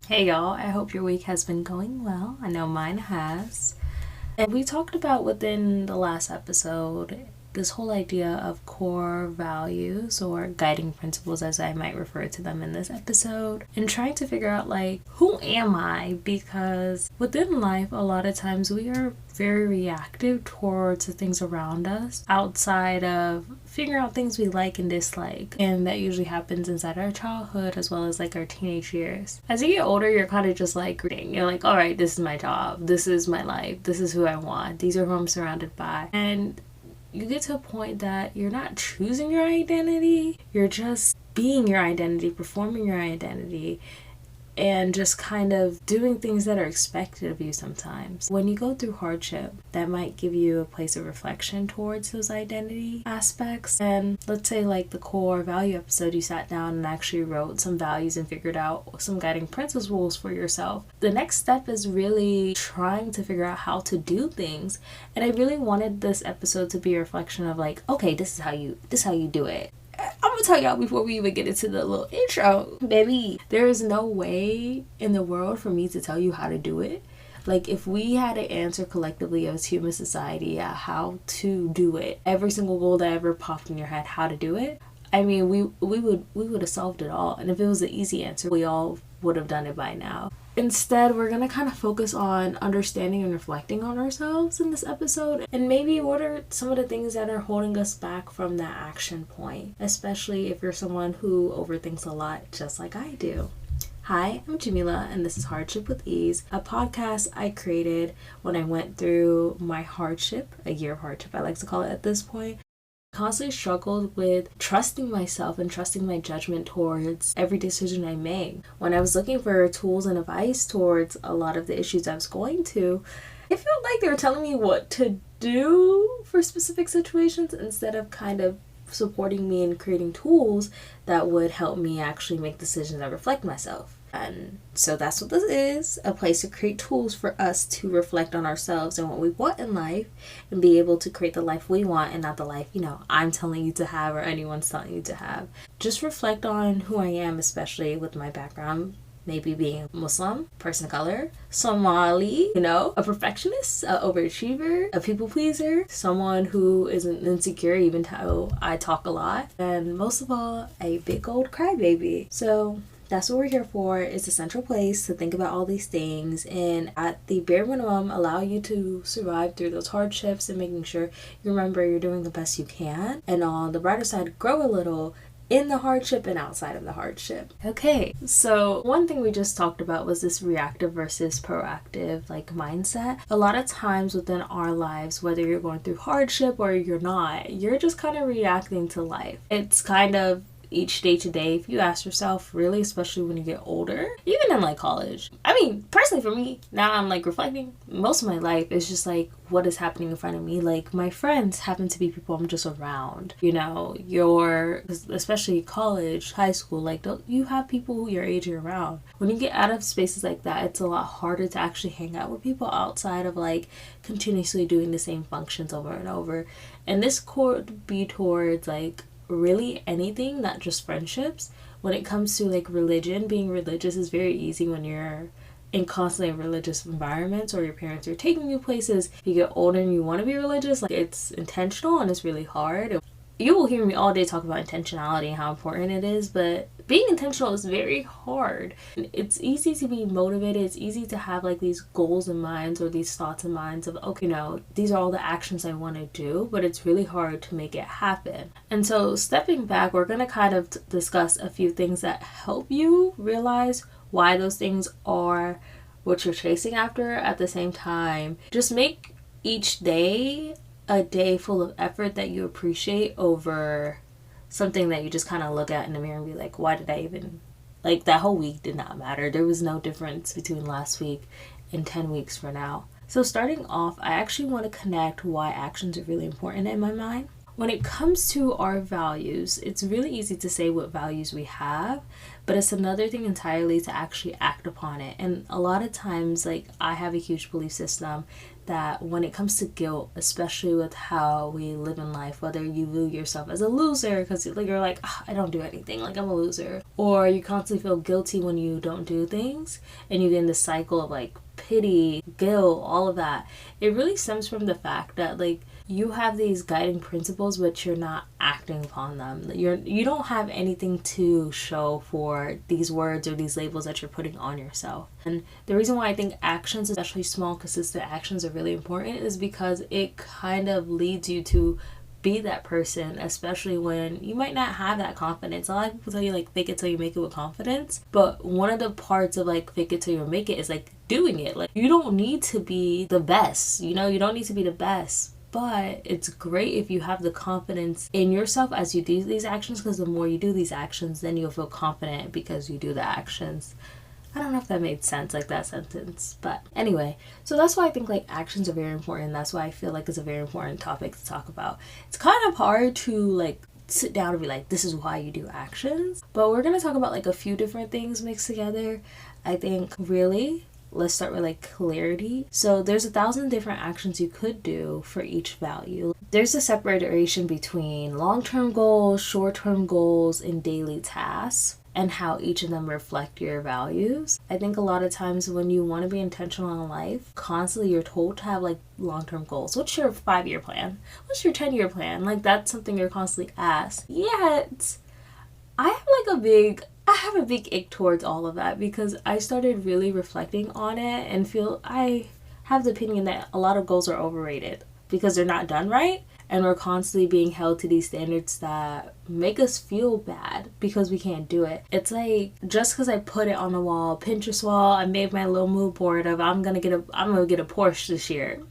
Hey y'all, I hope your week has been going well. I know mine has. And we talked about within the last episode this whole idea of core values or guiding principles, as I might refer to them in this episode, and trying to figure out who am I? Because within life, a lot of times we are very reactive towards the things around us outside of figuring out things we like and dislike. And that usually happens inside our childhood as well as our teenage years. As you get older, you're kind of just you're like, all right, this is my job. This is my life. This is who I want. These are who I'm surrounded by. And you get to a point that you're not choosing your identity. You're just being your identity, performing your identity, and just kind of doing things that are expected of you sometimes. When you go through hardship, that might give you a place of reflection towards those identity aspects. And let's say the core value episode, you sat down and actually wrote some values and figured out some guiding principles for yourself. The next step is really trying to figure out how to do things. And I really wanted this episode to be a reflection of okay, this is how you do it. I'm gonna tell y'all before we even get into the little intro, baby, there is no way in the world for me to tell you how to do it. If we had to answer collectively as human society how to do it, every single goal that ever popped in your head, how to do it, I mean, we would have solved it all. And if it was the easy answer, we all would have done it by now. Instead, we're going to kind of focus on understanding and reflecting on ourselves in this episode. And maybe what are some of the things that are holding us back from that action point, especially if you're someone who overthinks a lot, just like I do. Hi, I'm Jamila, and this is Hardship with Ease, a podcast I created when I went through my hardship, a year of hardship I like to call it at this point. Constantly struggled with trusting myself and trusting my judgment towards every decision I made. When I was looking for tools and advice towards a lot of the issues I was going to, I felt like they were telling me what to do for specific situations instead of kind of supporting me and creating tools that would help me actually make decisions that reflect myself. And so that's what this is, a place to create tools for us to reflect on ourselves and what we want in life and be able to create the life we want and not the life, I'm telling you to have or anyone's telling you to have. Just reflect on who I am, especially with my background, maybe being Muslim, person of color, Somali, a perfectionist, an overachiever, a people pleaser, someone who isn't insecure even though I talk a lot, and most of all, a big old crybaby. So that's what we're here for. It's a central place to think about all these things and at the bare minimum allow you to survive through those hardships and making sure you remember you're doing the best you can, and on the brighter side, grow a little in the hardship and outside of the hardship. Okay, so one thing we just talked about was this reactive versus proactive mindset. A lot of times within our lives, whether you're going through hardship or you're not, you're just kind of reacting to life. It's kind of each day to day, if you ask yourself, really, especially when you get older, even in college. I mean, personally for me, now I'm reflecting, most of my life is just what is happening in front of me. My friends happen to be people I'm just around. Especially college, high school, you have people who your age are around. When you get out of spaces like that, it's a lot harder to actually hang out with people outside of continuously doing the same functions over and over. And this could be towards really anything, not just friendships. When it comes to religion, being religious is very easy when you're in constantly religious environments or your parents are taking you places. If you get older and you want to be religious, it's intentional and it's really hard. You will hear me all day talk about intentionality and how important it is, but being intentional is very hard. It's easy to be motivated. It's easy to have these goals in mind or these thoughts in mind of, okay, these are all the actions I want to do, but it's really hard to make it happen. And so stepping back, we're going to kind of discuss a few things that help you realize why those things are what you're chasing after. At the same time, just make each day a day full of effort that you appreciate over something that you just kind of look at in the mirror and be like, why did I even, that whole week did not matter. There was no difference between last week and 10 weeks from now. So starting off, I actually want to connect why actions are really important in my mind. When it comes to our values, it's really easy to say what values we have, but it's another thing entirely to actually act upon it. And a lot of times, I have a huge belief system that when it comes to guilt, especially with how we live in life, whether you view yourself as a loser because you're I don't do anything, I'm a loser, or you constantly feel guilty when you don't do things, and you get in this cycle of like pity, guilt, all of that. It really stems from the fact that like you have these guiding principles but you're not acting upon them. You don't have anything to show for these words or these labels that you're putting on yourself. And the reason why I think actions, especially small consistent actions, are really important is because it kind of leads you to be that person, especially when you might not have that confidence. A lot of people tell you like fake it till you make it with confidence, but one of the parts of like fake it till you make it is like doing it. Like you don't need to be the best, you don't need to be the best, but it's great if you have the confidence in yourself as you do these actions, because the more you do these actions, then you'll feel confident because you do the actions. I don't know if that made sense, like that sentence. But anyway, so that's why I think like actions are very important. That's why I feel like it's a very important topic to talk about. It's kind of hard to like sit down and be like, this is why you do actions. But we're going to talk about like a few different things mixed together. I think really, let's start with like clarity. So there's 1,000 different actions you could do for each value. There's a separation between long-term goals, short-term goals, and daily tasks, and how each of them reflect your values. I think a lot of times when you want to be intentional in life, constantly you're told to have like long-term goals. What's your 5-year plan? What's your 10-year plan? Like that's something you're constantly asked. Yet, I have a big ick towards all of that, because I started really reflecting on it and feel I have the opinion that a lot of goals are overrated because they're not done right. And we're constantly being held to these standards that make us feel bad because we can't do it. It's like, just because I put it on the wall, Pinterest wall, I made my little mood board of I'm gonna get a Porsche this year,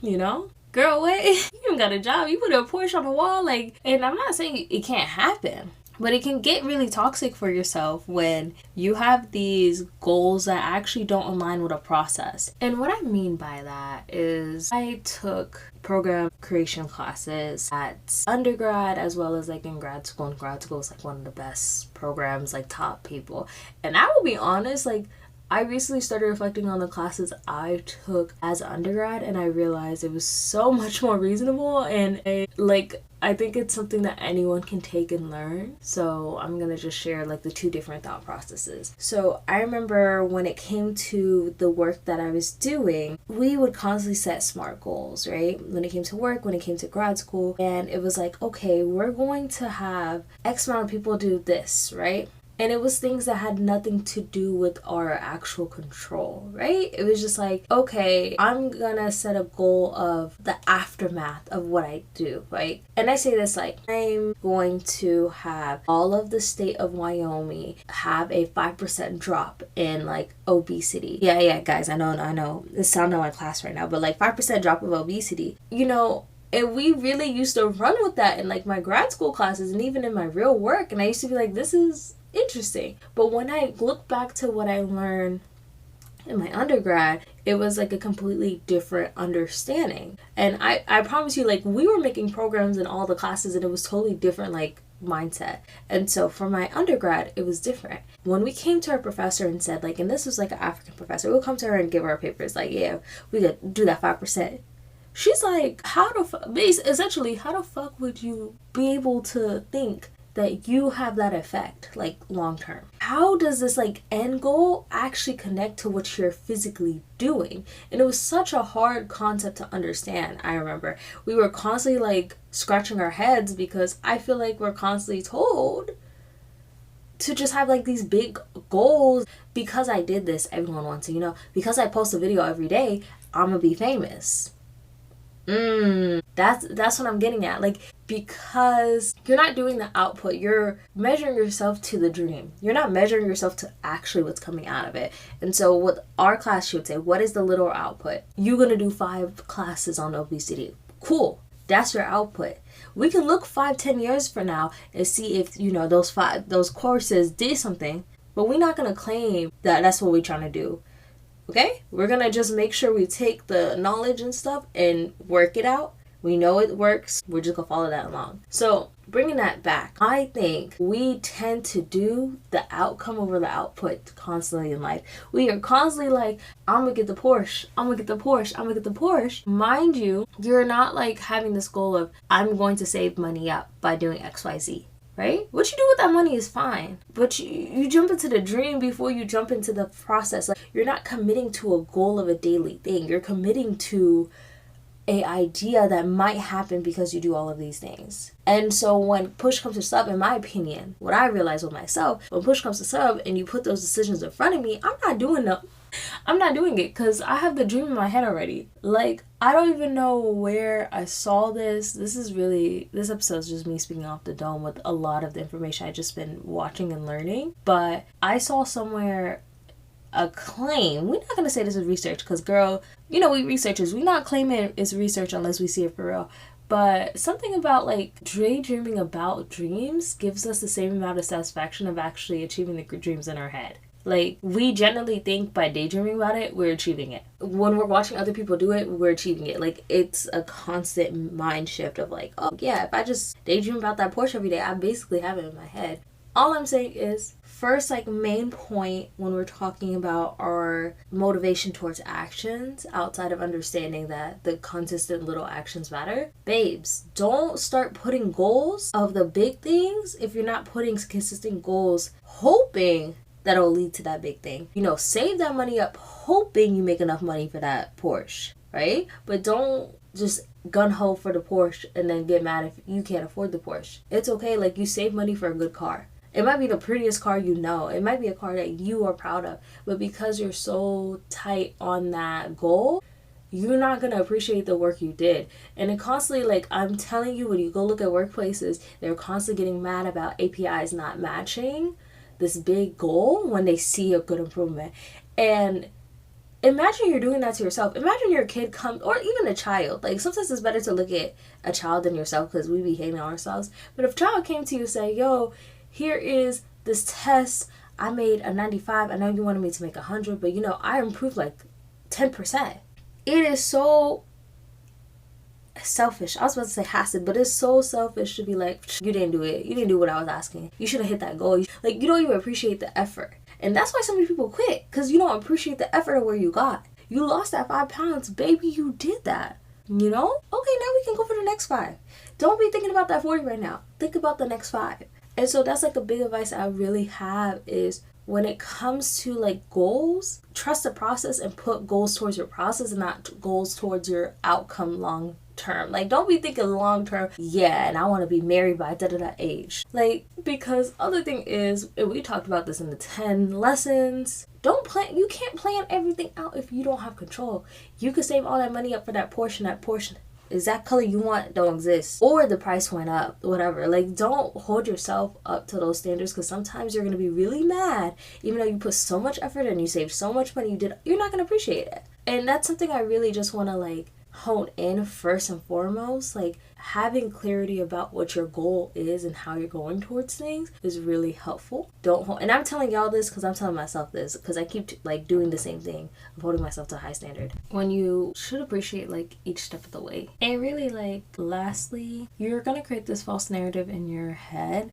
Girl, wait, you even got a job, you put a Porsche on the wall, like, and I'm not saying it can't happen. But it can get really toxic for yourself when you have these goals that actually don't align with a process. And what I mean by that is I took program creation classes at undergrad as well as like in grad school. And grad school is like one of the best programs, like top people. And I will be honest, like I recently started reflecting on the classes I took as undergrad, and I realized it was so much more reasonable, and I think it's something that anyone can take and learn. So I'm gonna just share like the two different thought processes. So I remember when it came to the work that I was doing, we would constantly set SMART goals, right? When it came to work, when it came to grad school, and it was like, okay, we're going to have X amount of people do this, right? And it was things that had nothing to do with our actual control, right? It was just like, okay, I'm gonna set a goal of the aftermath of what I do, right? And I say this like, I'm going to have all of the state of Wyoming have a 5% drop in like obesity. Yeah, guys, I know. This sounds like class right now, but like 5% drop of obesity, And we really used to run with that in like my grad school classes and even in my real work. And I used to be like, this is interesting. But when I look back to what I learned in my undergrad, it was like a completely different understanding. And I promise you, like we were making programs in all the classes and it was totally different like mindset. And so for my undergrad, it was different. When we came to our professor and said like, and this was like an African professor, we'll come to her and give her our papers like, yeah, we could do that 5%. She's like, how the fuck would you be able to think that you have that effect, like long term? How does this like end goal actually connect to what you're physically doing? And it was such a hard concept to understand. I remember we were constantly like scratching our heads because I feel like we're constantly told to just have like these big goals. Because I did this, everyone wants to, because I post a video every day, I'm gonna be famous. That's what I'm getting at. Like, because you're not doing the output, you're measuring yourself to the dream. You're not measuring yourself to actually what's coming out of it. And so with our class, she would say, what is the literal output? You're gonna do 5 classes on obesity. Cool. That's your output. We can look 5-10 years from now and see if those courses did something, but we're not gonna claim that that's what we're trying to do. Okay? We're going to just make sure we take the knowledge and stuff and work it out. We know it works. We're just going to follow that along. So bringing that back, I think we tend to do the outcome over the output constantly in life. We are constantly like, I'm going to get the Porsche. I'm going to get the Porsche. I'm going to get the Porsche. Mind you, you're not like having this goal of, I'm going to save money up by doing XYZ. right? What you do with that money is fine. But you jump into the dream before you jump into the process. Like, you're not committing to a goal of a daily thing. You're committing to a idea that might happen because you do all of these things. And so when push comes to shove, in my opinion, what I realize with myself, when push comes to shove and you put those decisions in front of me, I'm not doing it because I have the dream in my head already. Like, I don't even know where I saw this. This episode is just me speaking off the dome with a lot of the information I've just been watching and learning. But I saw somewhere a claim. We're not going to say this is research because, girl, we researchers, we not claiming it's research unless we see it for real. But something about like daydreaming about dreams gives us the same amount of satisfaction of actually achieving the dreams in our head. Like, we generally think by daydreaming about it, we're achieving it. When we're watching other people do it, we're achieving it. Like, it's a constant mind shift of like, oh yeah, if I just daydream about that Porsche every day, I basically have it in my head. All I'm saying is, first, like, main point when we're talking about our motivation towards actions, outside of understanding that the consistent little actions matter, babes, don't start putting goals of the big things if you're not putting consistent goals hoping that it'll lead to that big thing. Save that money up hoping you make enough money for that Porsche, right? But don't just gun-ho for the Porsche and then get mad if you can't afford the Porsche. It's okay, like, you save money for a good car. It might be the prettiest car it might be a car that you are proud of, but because you're so tight on that goal, you're not going to appreciate the work you did. And it constantly, like, I'm telling you, when you go look at workplaces, they're constantly getting mad about APIs not matching this big goal when they see a good improvement. And imagine you're doing that to yourself. Imagine your kid comes, or even a child. Like, sometimes it's better to look at a child than yourself because we be hating on ourselves. But if a child came to you and say, yo, here is this test. I made a 95. I know you wanted me to make 100, but I improved like 10%. It is so selfish. I was about to say hassid, but it's so selfish to be like, you didn't do it. You didn't do what I was asking. You should have hit that goal. Like, you don't even appreciate the effort. And that's why so many people quit, because you don't appreciate the effort of where you got. You lost that 5 pounds. Baby, you did that. Okay, now we can go for the next 5. Don't be thinking about that 40 right now. Think about the next 5. And so that's like a big advice I really have is when it comes to like goals, trust the process and put goals towards your process and not goals towards your outcome long term. Like, don't be thinking long term, and I want to be married by da age. Like, because other thing is, and we talked about this in the 10 lessons, you can't plan everything out if you don't have control. You could save all that money up for that portion exact color you want don't exist, or the price went up, whatever. Like, don't hold yourself up to those standards, because sometimes you're going to be really mad even though you put so much effort and you saved so much money. You're not going to appreciate it. And that's something I really just want to like hone in first and foremost. Like, having clarity about what your goal is and how you're going towards things is really helpful. And I'm telling y'all this because I'm telling myself this, because I keep like doing the same thing of holding myself to a high standard, when you should appreciate like each step of the way. And really, like, lastly, you're gonna create this false narrative in your head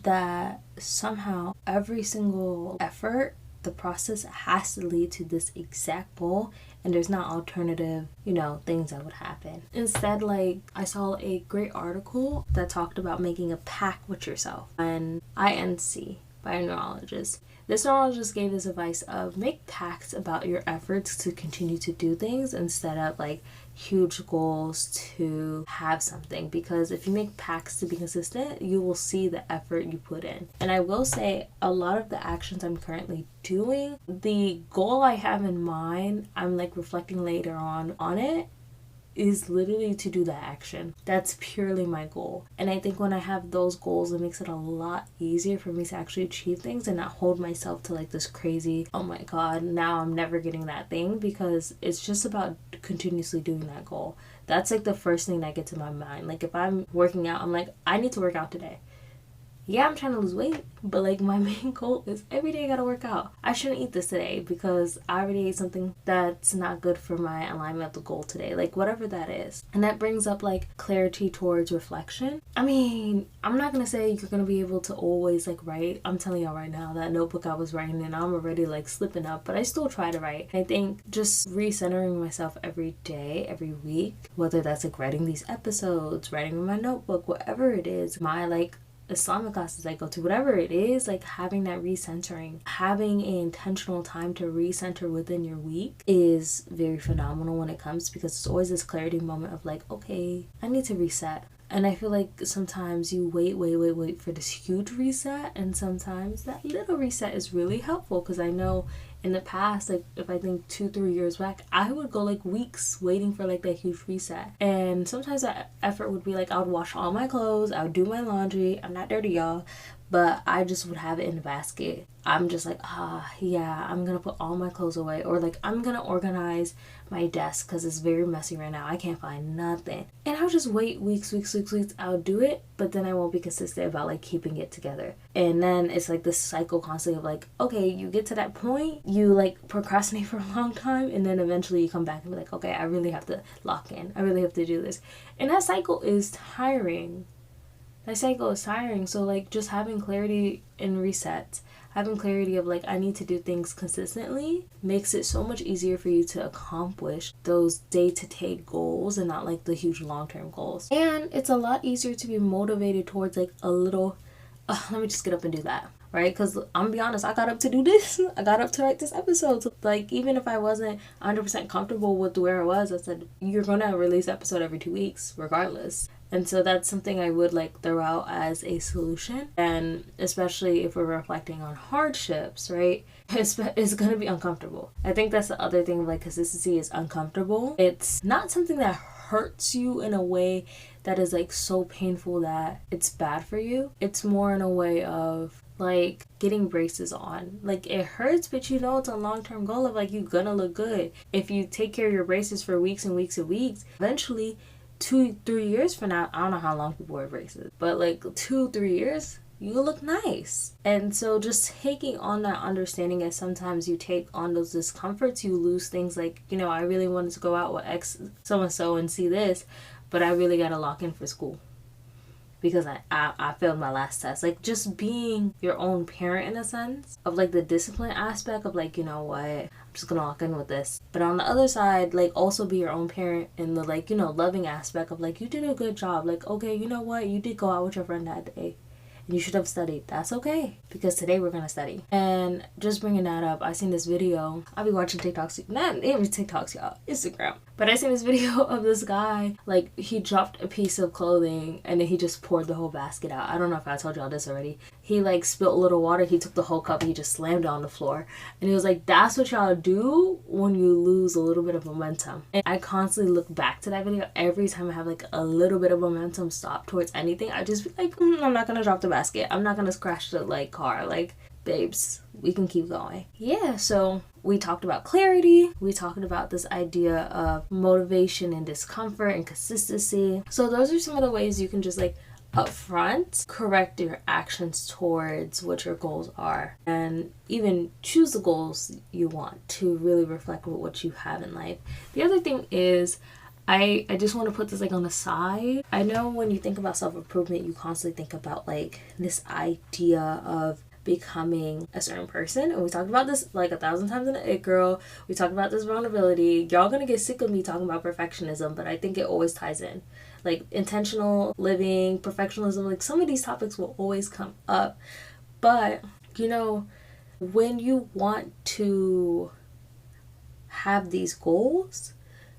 that somehow every single effort, the process has to lead to this exact goal, and there's not alternative, things that would happen. Instead, like, I saw a great article that talked about making a pact with yourself, and INC by a neurologist. This neurologist gave this advice of make pacts about your efforts to continue to do things instead of like huge goals to have something, because if you make pacts to be consistent, you will see the effort you put in. And I will say, a lot of the actions I'm currently doing, the goal I have in mind, I'm like reflecting later on it, is literally to do that action. That's purely my goal. And I think when I have those goals, it makes it a lot easier for me to actually achieve things and not hold myself to like this crazy, oh my god, now I'm never getting that thing, because it's just about continuously doing that goal. That's like the first thing that gets in my mind. Like, if I'm working out, I'm like, I need to work out today. Yeah, I'm trying to lose weight, but like my main goal is every day I gotta work out. I shouldn't eat this today because I already ate something that's not good for my alignment of the goal today. Like, whatever that is. And that brings up like clarity towards reflection. I mean, I'm not gonna say you're gonna be able to always like write. I'm telling y'all right now, that notebook I was writing in, I'm already like slipping up, but I still try to write. I think just recentering myself every day, every week, whether that's like writing these episodes, writing in my notebook, whatever it is, my like Islamic classes I go to, whatever it is, like having that recentering, having an intentional time to recenter within your week is very phenomenal when it comes, because it's always this clarity moment of like, okay, I need to reset. And I feel like sometimes you wait for this huge reset, and sometimes that little reset is really helpful. Because I know in the past, like if I think 2-3 years back, I would go like weeks waiting for like that huge reset. And sometimes that effort would be like, I would wash all my clothes, I would do my laundry. I'm not dirty, y'all, but I just would have it in the basket. I'm just like, yeah, I'm gonna put all my clothes away, or like I'm gonna organize my desk because it's very messy right now. I can't find nothing. And I'll just wait weeks. I'll do it, but then I won't be consistent about like keeping it together. And then it's like this cycle constantly of like, okay, you get to that point, you like procrastinate for a long time, and then eventually you come back and be like, okay, I really have to lock in. I really have to do this. And that cycle is tiring. So like just having clarity and resets, having clarity of like, I need to do things consistently, makes it so much easier for you to accomplish those day-to-day goals and not like the huge long-term goals. And it's a lot easier to be motivated towards like a little, let me just get up and do that. Right? Because I'm gonna be honest, I got up to do this. I got up to write this episode. So, like, even if I wasn't 100% comfortable with where I was, I said, you're gonna release an episode every 2 weeks, regardless. And so that's something I would like throw out as a solution. And especially if we're reflecting on hardships, right? It's gonna be uncomfortable. I think that's the other thing, like consistency is uncomfortable. It's not something that hurts you in a way that is like so painful that it's bad for you. It's more in a way of like getting braces on. Like it hurts, but you know it's a long-term goal of like you're gonna look good. If you take care of your braces for weeks and weeks and weeks, eventually 2-3 years from now, I don't know how long people wear braces, but like 2-3 years, you look nice. And so just taking on that understanding, as sometimes you take on those discomforts, you lose things like, you know, I really wanted to go out with X so-and-so and see this, but I really gotta lock in for school because I failed my last test. Like just being your own parent in a sense of like the discipline aspect of like, you know what, I'm just gonna lock in with this. But on the other side, like also be your own parent in the like, you know, loving aspect of like, you did a good job. Like, okay, you know what, you did go out with your friend that day. You should have studied. That's okay, because today we're gonna study. And just bringing that up, I seen this video. I'll be watching TikToks, not even TikToks, y'all, Instagram. But I seen this video of this guy, like he dropped a piece of clothing and then he just poured the whole basket out. I don't know if I told y'all this already. He like spilled a little water. He took the whole cup and he just slammed it on the floor. And he was like, that's what y'all do when you lose a little bit of momentum. And I constantly look back to that video every time I have like a little bit of momentum stop towards anything. I just be like, I'm not gonna drop the basket. I'm not gonna crash the like car. Like, babes, we can keep going. Yeah, so we talked about clarity. We talked about this idea of motivation and discomfort and consistency. So those are some of the ways you can just like upfront correct your actions towards what your goals are, and even choose the goals you want to really reflect with what you have in life. The other thing is, I just want to put this like on the side. I know when you think about self-improvement, you constantly think about like this idea of becoming a certain person, and we talked about this like 1,000 times in the It Girl. We talked about this vulnerability. Y'all gonna get sick of me talking about perfectionism, but I think it always ties in. Like intentional living, perfectionism, like some of these topics will always come up. But you know, when you want to have these goals,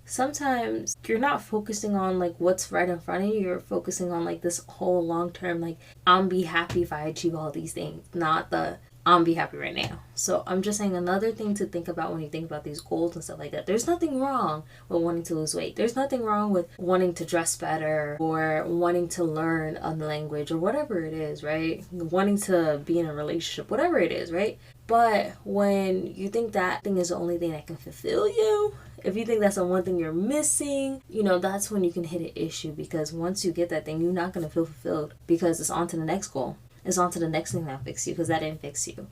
sometimes you're not focusing on like what's right in front of you. You're focusing on like this whole long term, like I'm be happy if I achieve all these things, not the I'm be happy right now. So I'm just saying, another thing to think about when you think about these goals and stuff like that, there's nothing wrong with wanting to lose weight. There's nothing wrong with wanting to dress better or wanting to learn a language or whatever it is, right? Wanting to be in a relationship, whatever it is, right? But when you think that thing is the only thing that can fulfill you, if you think that's the one thing you're missing, you know, that's when you can hit an issue, because once you get that thing, you're not going to feel fulfilled because it's on to the next goal. It's on to the next thing that'll fix you because that didn't fix you.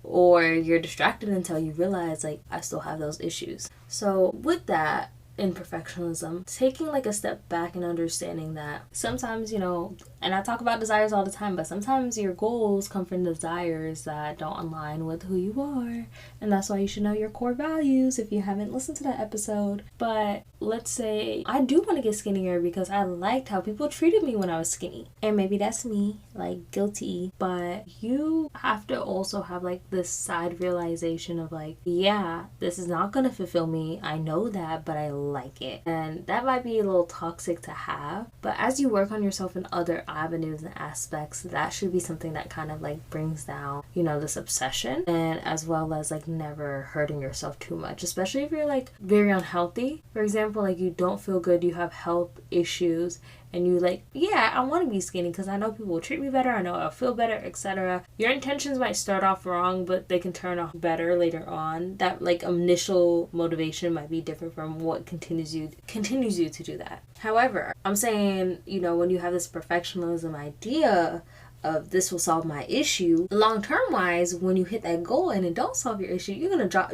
Or you're distracted until you realize, like, I still have those issues. So with that, in perfectionism, taking like a step back and understanding that sometimes, and I talk about desires all the time, but sometimes your goals come from desires that don't align with who you are. And that's why you should know your core values if you haven't listened to that episode. But let's say I do want to get skinnier because I liked how people treated me when I was skinny. And maybe that's me, like guilty. But you have to also have like this side realization of like, yeah, this is not going to fulfill me. I know that, but I like it. And that might be a little toxic to have. But as you work on yourself in other avenues and aspects, that should be something that kind of like brings down, this obsession, and as well as like never hurting yourself too much, especially if you're like very unhealthy. For example, like you don't feel good, you have health issues, and you like, yeah, I want to be skinny because I know people will treat me better, I know I'll feel better, etc. Your intentions might start off wrong, but they can turn off better later on. That like initial motivation might be different from what continues you to do that. However, I'm saying, when you have this perfectionism idea of this will solve my issue, long-term wise, when you hit that goal and it don't solve your issue, you're gonna drop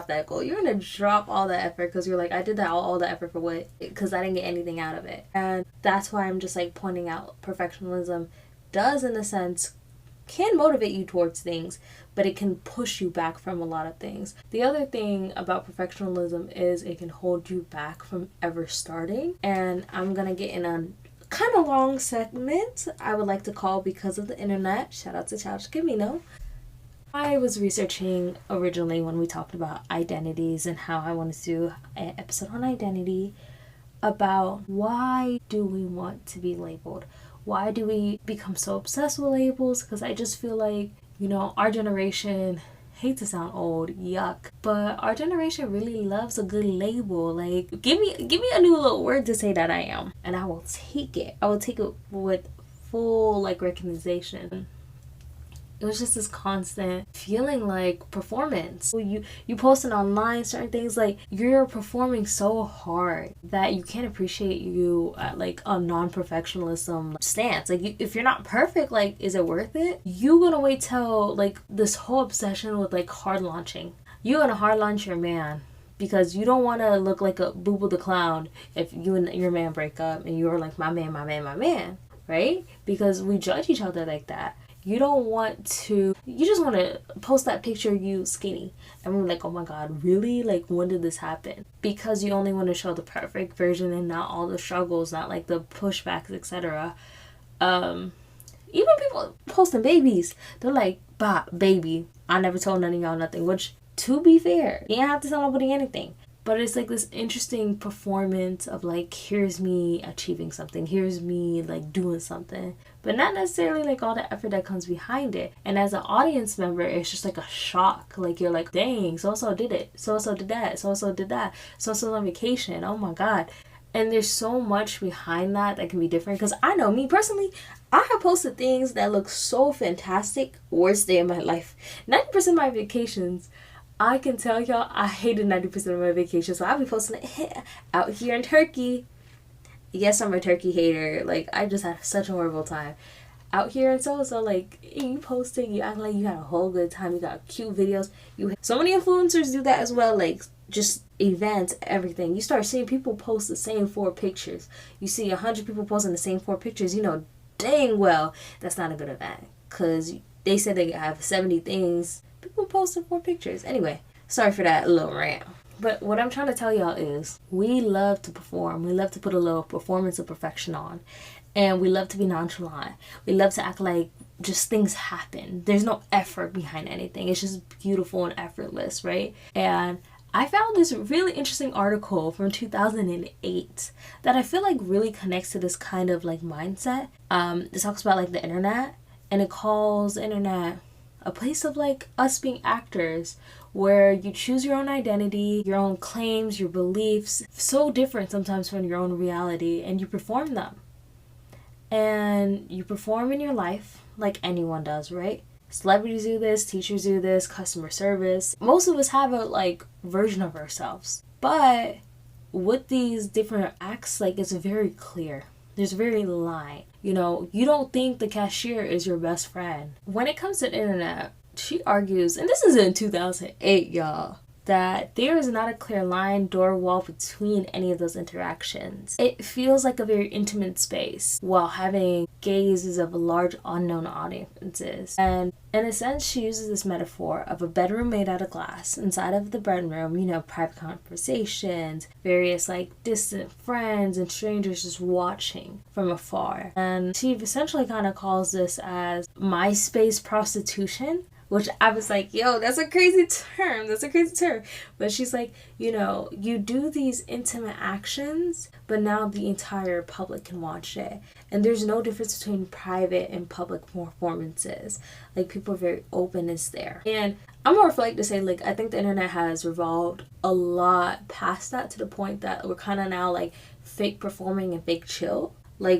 that goal. You're gonna drop all the effort because you're like, I did that all the effort for what? Because I didn't get anything out of it. And that's why I'm just like pointing out perfectionism does, in a sense, can motivate you towards things, but it can push you back from a lot of things. The other thing about perfectionism is it can hold you back from ever starting. And I'm gonna get in on kind of long segment I would like to call Because of the Internet. Shout out to Childish Gambino. I was researching originally when we talked about identities and how I wanted to do an episode on identity about why do we want to be labeled? Why do we become so obsessed with labels? Because I just feel like, our generation, hate to sound old, yuck, but our generation really loves a good label. Like, give me a new little word to say that I am, and I will take it. I will take it with full like recognition. It was just this constant feeling like performance. You posting online certain things, like you're performing so hard that you can't appreciate you at like a non-perfectionism stance. Like if you're not perfect, like is it worth it? You gonna wait till like this whole obsession with like hard launching. You gonna hard launch your man because you don't want to look like a Boo Boo the Clown if you and your man break up and you're like my man, right? Because we judge each other like that. You don't want to, you just want to post that picture of you skinny. And we're like, oh my God, really? Like, when did this happen? Because you only want to show the perfect version and not all the struggles, not like the pushbacks, etc. Even people posting babies, they're like, bah, baby, I never told none of y'all nothing. Which, to be fair, you ain't have to tell nobody anything. But it's like this interesting performance of like, here's me achieving something. Here's me like doing something. But not necessarily like all the effort that comes behind it. And as an audience member, it's just like a shock. Like you're like, dang, so-and-so did it. So-and-so did that. So-and-so did that. So-and-so's on vacation. Oh my God. And there's so much behind that can be different. Because I know me personally, I have posted things that look so fantastic. Worst day of my life. 90% of my vacations, I can tell y'all I hated 90% of my vacation. So I'll be posting it out here in Turkey. Yes, I'm a turkey hater. Like, I just had such a horrible time. Out here and so, like, you posting, you act like you had a whole good time. You got cute videos. So many influencers do that as well. Like, just events, everything. You start seeing people post the same 4 pictures. You see 100 people posting the same 4 pictures. You know dang well that's not a good event. Because they said they have 70 things. People posted 4 pictures. Anyway, sorry for that little rant. But what I'm trying to tell y'all is we love to perform. We love to put a little performance of perfection on. And we love to be nonchalant. We love to act like just things happen. There's no effort behind anything. It's just beautiful and effortless, right? And I found this really interesting article from 2008 that I feel like really connects to this kind of like mindset. It talks about like the internet, and it calls the internet a place of like us being actors, where you choose your own identity, your own claims, your beliefs, so different sometimes from your own reality, and you perform them. And you perform in your life like anyone does, right? Celebrities do this, teachers do this, customer service. Most of us have a like version of ourselves. But with these different acts, like it's very clear. There's very line. You know, you don't think the cashier is your best friend. When it comes to the internet, she argues, and this is in 2008, y'all. that there is not a clear line, door, wall between any of those interactions. It feels like a very intimate space while having gazes of large unknown audiences. And in a sense, she uses this metaphor of a bedroom made out of glass. Inside of the bedroom, private conversations, various distant friends and strangers just watching from afar. And she essentially kind of calls this as MySpace prostitution, which I was like, yo, that's a crazy term. But she's like, you do these intimate actions, but now the entire public can watch it. And there's no difference between private and public performances. People are very openness there. And I'm more to say, I think the internet has revolved a lot past that, to the point that we're kind of now fake performing and fake chill.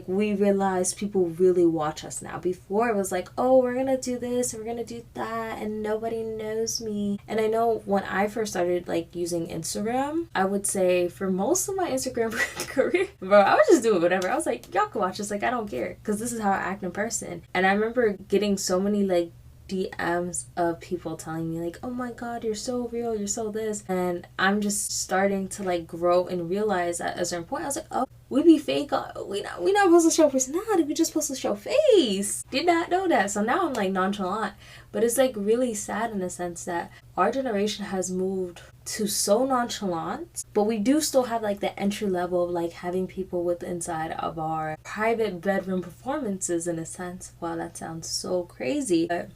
We realize people really watch us now. Before it was oh, we're gonna do this, we're gonna do that, and nobody knows me. And I know when I first started using Instagram, I would say for most of my Instagram career, bro, I was just doing whatever. I was like, y'all can watch this, I don't care, because this is how I act in person. And I remember getting so many DMs of people telling me oh my god, you're so real, you're so this. And I'm just starting to grow and realize that at a certain point I was oh, we be fake, we not supposed to show personality, we just supposed to show face. Did not know that. So now I'm nonchalant. But it's really sad in the sense that our generation has moved to so nonchalant, but we do still have the entry level of having people with inside of our private bedroom performances, in a sense. Wow, that sounds so crazy. But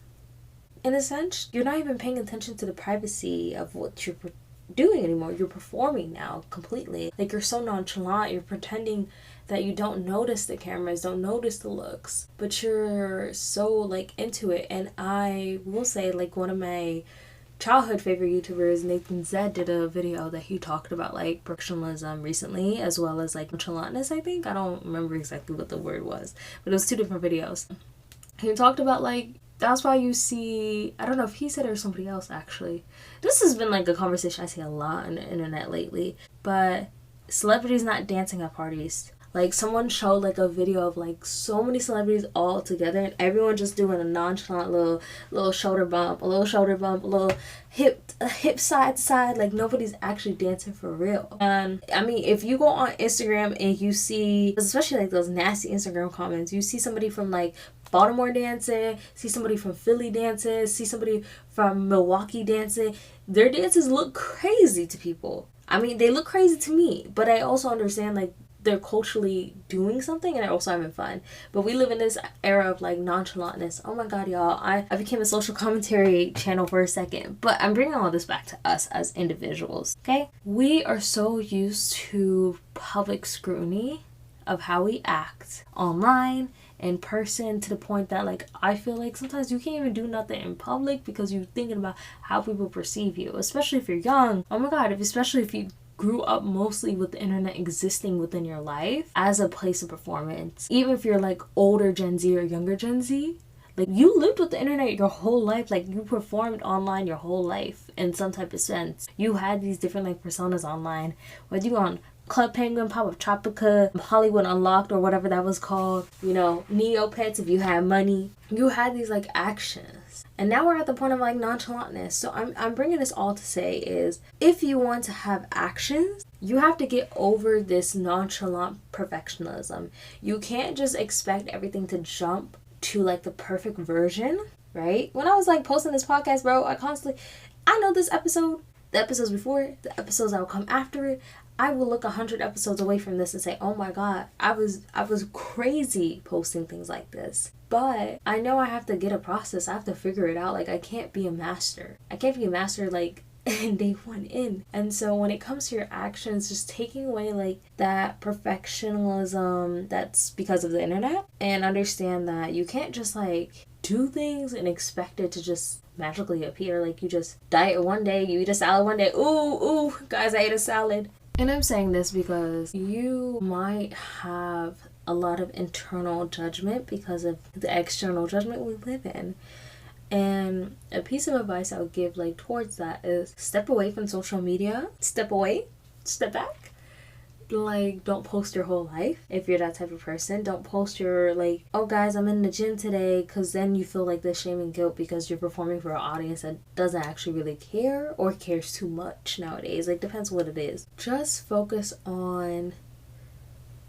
in a sense, you're not even paying attention to the privacy of what you're doing anymore. You're performing now completely. You're so nonchalant, you're pretending that you don't notice the cameras, don't notice the looks, but you're so into it. And I will say one of my childhood favorite YouTubers, Nathan Zed, did a video that he talked about perfectionism recently, as well as nonchalantness. I think I don't remember exactly what the word was, but it was 2 different videos. He talked about that's why you see, I don't know if he said it or somebody else actually. This has been a conversation I see a lot on the internet lately. But celebrities not dancing at parties. Someone showed a video of so many celebrities all together, and everyone just doing a nonchalant little shoulder bump, a little hip side to side. Nobody's actually dancing for real. And I mean, if you go on Instagram and you see, especially those nasty Instagram comments, you see somebody from Baltimore dancing, see somebody from Philly dancing, see somebody from Milwaukee dancing. Their dances look crazy to people. I mean, they look crazy to me, but I also understand they're culturally doing something and they're also having fun. But we live in this era of nonchalantness. Oh my god, y'all, I became a social commentary channel for a second, but I'm bringing all this back to us as individuals. Okay, we are so used to public scrutiny of how we act online, in person, to the point that I feel sometimes you can't even do nothing in public because you're thinking about how people perceive you, especially if you're young. Oh my god, especially if you grew up mostly with the internet existing within your life as a place of performance. Even if you're older Gen Z or younger Gen Z, you lived with the internet your whole life. You performed online your whole life in some type of sense. You had these different personas online, whether you on Club Penguin, Pop-Up Tropica, Hollywood Unlocked, or whatever that was called, Neopets if you had money. You had these actions. And now we're at the point of nonchalantness. So I'm bringing this all to say is, if you want to have actions, you have to get over this nonchalant perfectionism. You can't just expect everything to jump to the perfect version, right? When I was posting this podcast, bro, I know this episode, the episodes before, the episodes that will come after it, I will look 100 episodes away from this and say, oh my god, I was crazy posting things like this. But I know I have to get a process. I have to figure it out. I can't be a master. I can't be a master day one in. And so when it comes to your actions, just taking away that perfectionism that's because of the internet, and understand that you can't just do things and expect it to just magically appear. You just diet one day, you eat a salad one day. Ooh, guys, I ate a salad. And I'm saying this because you might have a lot of internal judgment because of the external judgment we live in. And a piece of advice I would give towards that is step away from social media. Step away. Step back. like, don't post your whole life if you're that type of person. Don't post your, like, oh guys, I'm in the gym today, because then you feel like this shame and guilt because you're performing for an audience that doesn't actually really care or cares too much nowadays. Like, depends what it is. Just focus on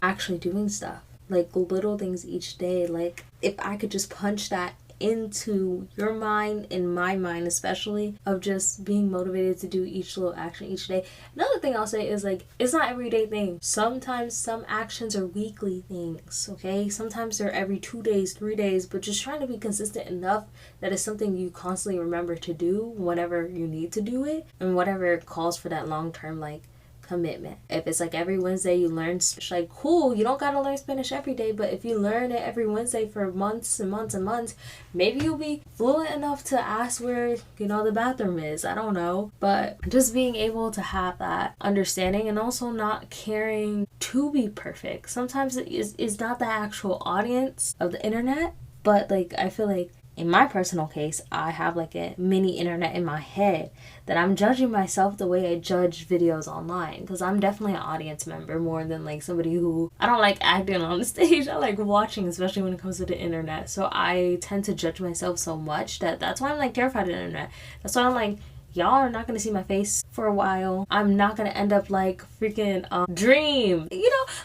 actually doing stuff, like little things each day. Like, if I could just punch that into your mind, in my mind especially, of just being motivated to do each little action each day. Another thing I'll say is, like, it's not everyday thing. Sometimes some actions are weekly things, okay? Sometimes they're every 2 days, 3 days, but just trying to be consistent enough that it's something you constantly remember to do whenever you need to do it, and whatever calls for that long-term, like, commitment. If it's like every Wednesday you learn, like, cool, you don't gotta learn Spanish every day, but if you learn it every Wednesday for months and months and months, maybe you'll be fluent enough to ask where, the bathroom is. I don't know. But just being able to have that understanding, and also not caring to be perfect. Sometimes it's not the actual audience of the internet, but, like, I feel like in my personal case, I have like a mini internet in my head that I'm judging myself the way I judge videos online, because I'm definitely an audience member more than like somebody who, I don't like acting on the stage. I like watching, especially when it comes to the internet. So I tend to judge myself so much that's why I'm like terrified of the internet. That's why I'm like, y'all are not gonna see my face for a while. I'm not gonna end up like freaking Dream.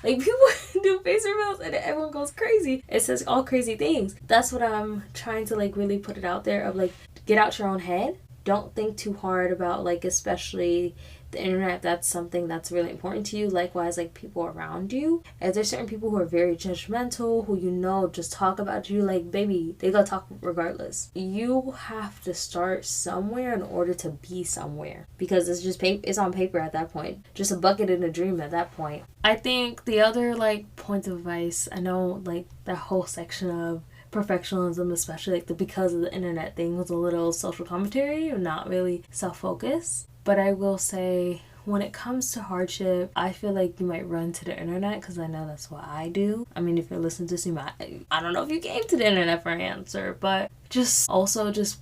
Like, people do face reveals and everyone goes crazy. It says all crazy things. That's what I'm trying to like really put it out there of, like, get out your own head. Don't think too hard about, like, especially the internet, if that's something that's really important to you. Likewise, like, people around you. If there's certain people who are very judgmental, who just talk about you, like, baby, they gonna talk regardless. You have to start somewhere in order to be somewhere, because it's just it's on paper at that point. Just a bucket and a dream at that point. I think the other, like, point of advice, I know, like, that whole section of perfectionism, especially like the because of the internet thing, was a little social commentary or not really self-focused. But I will say, when it comes to hardship, I feel like you might run to the internet, because I know that's what I do. I mean, if you're listening to me, I don't know if you came to the internet for an answer, but just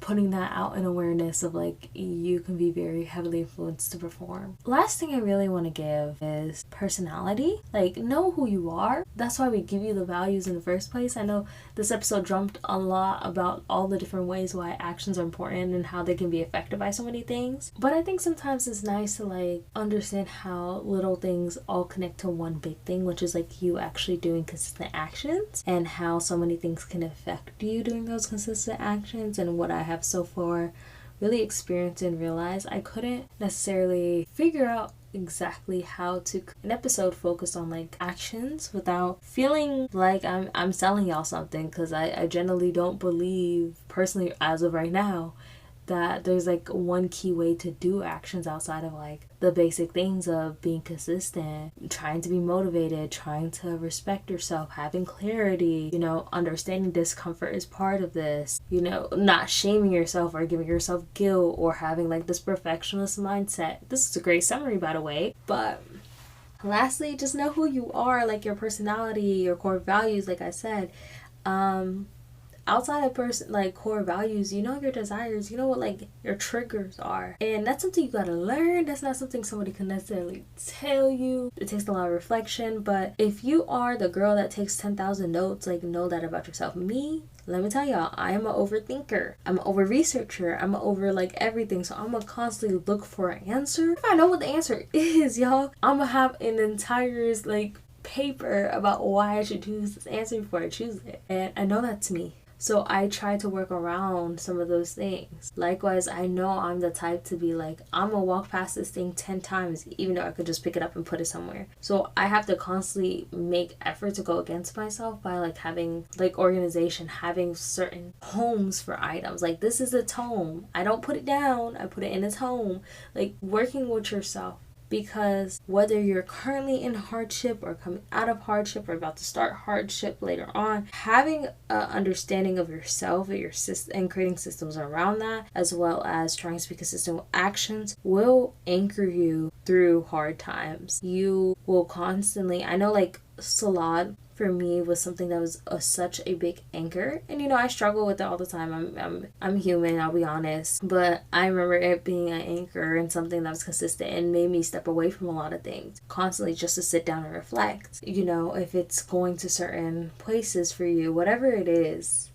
putting that out in awareness of, like, you can be very heavily influenced to perform. Last thing I really want to give is personality. Like, know who you are. That's why we give you the values in the first place. I know this episode jumped a lot about all the different ways why actions are important and how they can be affected by so many things. But I think sometimes it's nice to, like, understand how little things all connect to one big thing, which is, like, you actually doing consistent actions, and how so many things can affect you doing those consistent actions. And what I have so far really experienced and realized, I couldn't necessarily figure out exactly how to an episode focused on, like, actions without feeling like I'm selling y'all something, because I generally don't believe personally, as of right now, that there's like one key way to do actions outside of, like, the basic things of being consistent, trying to be motivated, trying to respect yourself, having clarity, understanding discomfort is part of this, not shaming yourself or giving yourself guilt or having, like, this perfectionist mindset. This is a great summary, by the way. But lastly, just know who you are, like, your personality, your core values, like I said. Outside of core values, your desires, what, like, your triggers are. And that's something you gotta learn. That's not something somebody can necessarily tell you. It takes a lot of reflection. But if you are the girl that takes 10,000 notes, like, know that about yourself. Me, let me tell y'all, I am an overthinker. I'm an over-researcher. I'm an over, like, everything. So I'm gonna constantly look for an answer. If I know what the answer is, y'all, I'm gonna have an entire, like, paper about why I should choose this answer before I choose it. And I know that's me. So I try to work around some of those things. Likewise, I know I'm the type to be like, I'm gonna walk past this thing 10 times, even though I could just pick it up and put it somewhere. So I have to constantly make effort to go against myself by, like, having, like, organization, having certain homes for items. Like, this is its home. I don't put it down, I put it in its home. Like, working with yourself. Because whether you're currently in hardship or coming out of hardship or about to start hardship later on, having an understanding of yourself and your system and creating systems around that, as well as trying to be consistent with actions, will anchor you through hard times. You will constantly, I know like salad for me was something that was such a big anchor, and I struggle with it all the time. I'm human, I'll be honest, but I remember it being an anchor and something that was consistent and made me step away from a lot of things constantly, just to sit down and reflect. If it's going to certain places for you, whatever it is,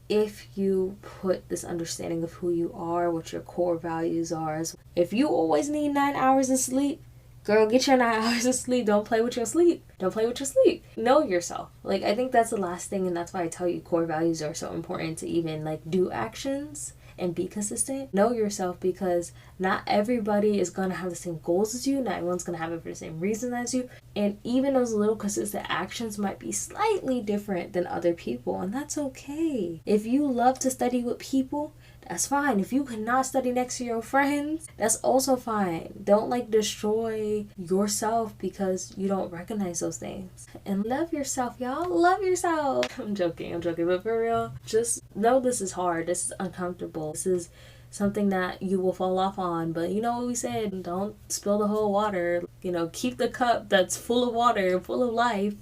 if you put this understanding of who you are, what your core values are, if you always need 9 hours of sleep, girl, get your 9 hours of sleep. Don't play with your sleep. Don't play with your sleep. Know yourself. Like, I think that's the last thing, and that's why I tell you core values are so important to even, like, do actions and be consistent. Know yourself, because not everybody is going to have the same goals as you. Not everyone's going to have it for the same reason as you. And even those little consistent actions might be slightly different than other people, and that's okay. If you love to study with people, that's fine. If you cannot study next to your friends, that's also fine. Don't destroy yourself because you don't recognize those things. And love yourself, y'all. Love yourself. I'm joking. But for real, just know this is hard. This is uncomfortable. This is something that you will fall off on. But you know what we said? Don't spill the whole water. Keep the cup that's full of water, full of life.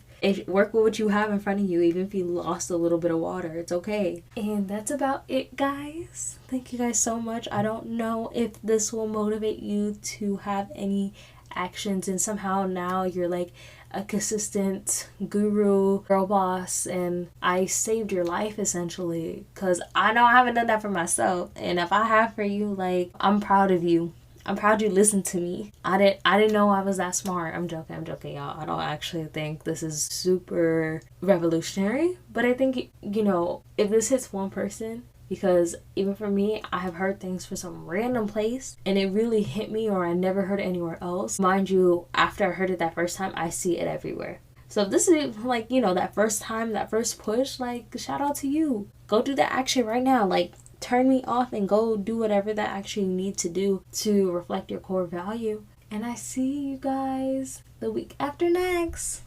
Work with what you have in front of you, even if you lost a little bit of water. It's okay. And that's about it, guys. Thank you guys so much. I don't know if this will motivate you to have any actions, and somehow now you're like a consistent guru, girl boss, and I saved your life essentially, because I know I haven't done that for myself. And if I have for you, I'm proud of you. I'm proud you listened to me. I didn't know I was that smart. I'm joking, y'all. I don't actually think this is super revolutionary, but I think, if this hits one person, because even for me, I have heard things for some random place and it really hit me, or I never heard it anywhere else. Mind you, after I heard it that first time, I see it everywhere. So if this is that first time, that first push, shout out to you. Go do that action right now. Turn me off and go do whatever that action you need to do to reflect your core value. And I see you guys the week after next.